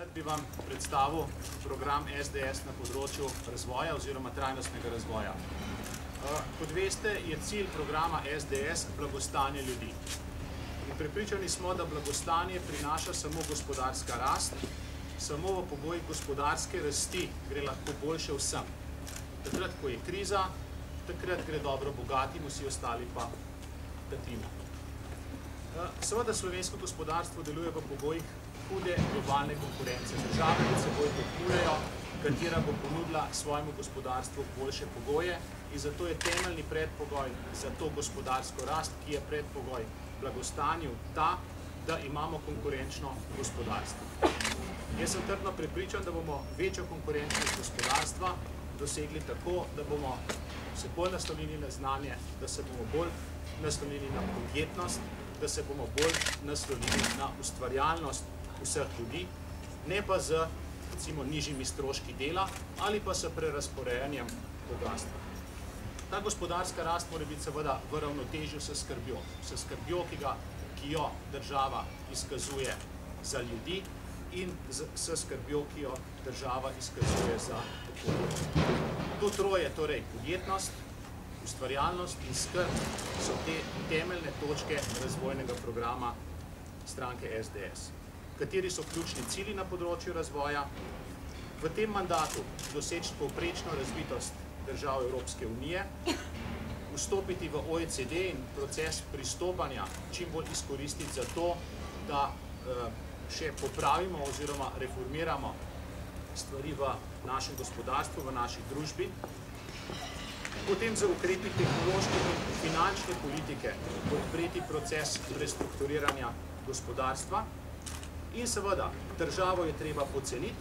Rad bi vam predstavil program SDS na področju razvoja oziroma trajnostnega razvoja. Kot veste, je cilj programa SDS blagostanje ljudi. In prepričani smo, da blagostanje prinaša samo gospodarska rast, samo v pogojih gospodarske rasti gre lahko boljše vsem. Takrat, ko je kriza, takrat gre dobro bogatim, vsi ostali pa tatimo. Seveda slovensko gospodarstvo deluje v pogojih hude globalne konkurence. Države med seboj tekmujejo, katera bo ponudila svojemu gospodarstvu boljše pogoje, in zato je temeljni predpogoj za to gospodarsko rast, ki je predpogoj blagostanju, ta, da imamo konkurenčno gospodarstvo. Jaz sem trdno prepričan, da bomo večjo konkurenčnost gospodarstva dosegli tako, da bomo se bolj naslonili na znanje, da se bomo bolj naslonili na podjetnost, da se bomo bolj naslonili na ustvarjalnost vseh ljudi, ne pa z, recimo, nižjimi stroški dela ali pa s prerazporejanjem bogastva. Ta gospodarska rast mora biti seveda v ravnotežju s skrbjo, ki jo država izkazuje za ljudi in s skrbjo, ki jo država izkazuje za okolje. To troje, torej podjetnost, ustvarjalnost in skrb, so te temeljne točke razvojnega programa stranke SDS. Kateri so ključni cilji na področju razvoja? V tem mandatu doseči povprečno razvitost držav Evropske unije, vstopiti v OECD in proces pristopanja čim bolj izkoristiti za to, da še popravimo oziroma reformiramo stvari v našem gospodarstvu, v naši družbi. Potem za ukrepi tehnološke in finančne politike podpreti proces prestrukturiranja gospodarstva. In seveda, državo je treba poceniti,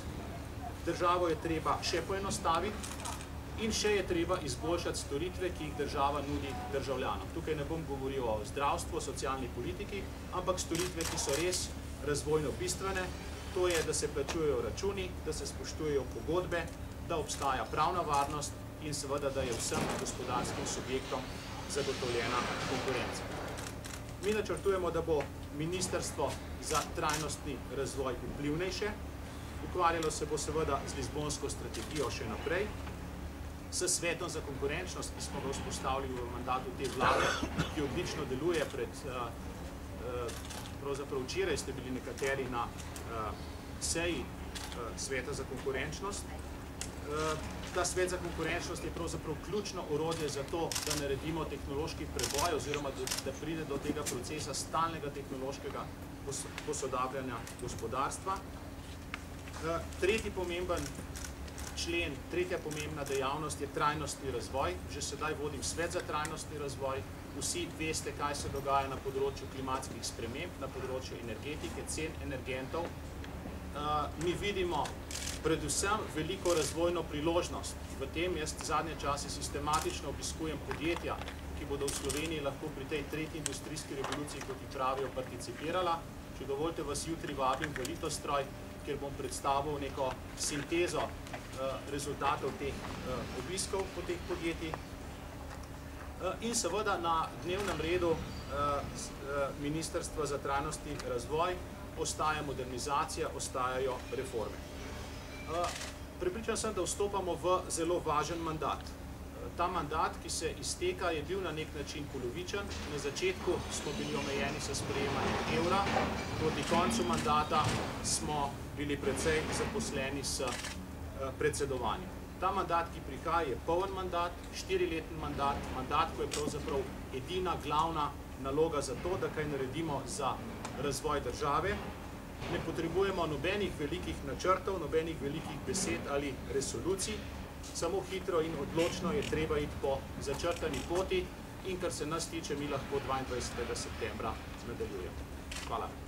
državo je treba še poenostaviti in še je treba izboljšati storitve, ki jih država nudi državljanom. Tukaj ne bom govoril o zdravstvu, o socialni politiki, ampak storitve, ki so res razvojno bistvene, to je, da se plačujejo računi, da se spoštujejo pogodbe, da obstaja pravna varnost in seveda, da je vsem gospodarskim subjektom zagotovljena konkurenca. Mi načrtujemo, da bo Ministrstvo za trajnostni razvoj vplivnejše, ukvarjalo se bo seveda z Lizbonsko strategijo še naprej, s Svetom za konkurenčnost, ki smo ga vzpostavili v mandatu te vlade, ki odlično deluje pravzaprav včeraj ste bili nekateri na seji Sveta za konkurenčnost. Ta Svet za konkurenčnost je pravzaprav ključno orodje za to, da naredimo tehnološki preboj oziroma da pride do tega procesa stalnega tehnološkega posodabljanja gospodarstva. Tretji pomemben člen, tretja pomembna dejavnost je trajnostni razvoj. Že sedaj vodim Svet za trajnostni razvoj. Vsi veste, kaj se dogaja na področju klimatskih sprememb, na področju energetike, cen energentov. Mi vidimo predvsem veliko razvojno priložnost. V tem jaz zadnje čase sistematično obiskujem podjetja, ki bodo v Sloveniji lahko pri tej tretji industrijski revoluciji, kot ji pravijo, participirala. Če dovolite, vas jutri vabim v Litostroj, kjer bom predstavil neko sintezo rezultatov teh obiskov po teh podjetjih. In seveda na dnevnem redu Ministrstva za trajnostni razvoj ostaja modernizacija, ostajajo reforme. Prepričan sem, da vstopamo v zelo važen mandat. Ta mandat, ki se izteka, je bil na nek način polovičen. Na začetku smo bili omejeni s sprejemanjem evra, proti koncu mandata smo bili precej zaposleni s predsedovanjem. Ta mandat, ki prihaja, je poln mandat, 4-letni mandat, mandat, ko je pravzaprav edina glavna naloga za to, da kaj naredimo za razvoj države. Ne potrebujemo nobenih velikih načrtov, nobenih velikih besed ali resolucij, samo hitro in odločno je treba iti po začrtani poti in kar se nas tiče, mi lahko 22. septembra nadaljujemo. Hvala.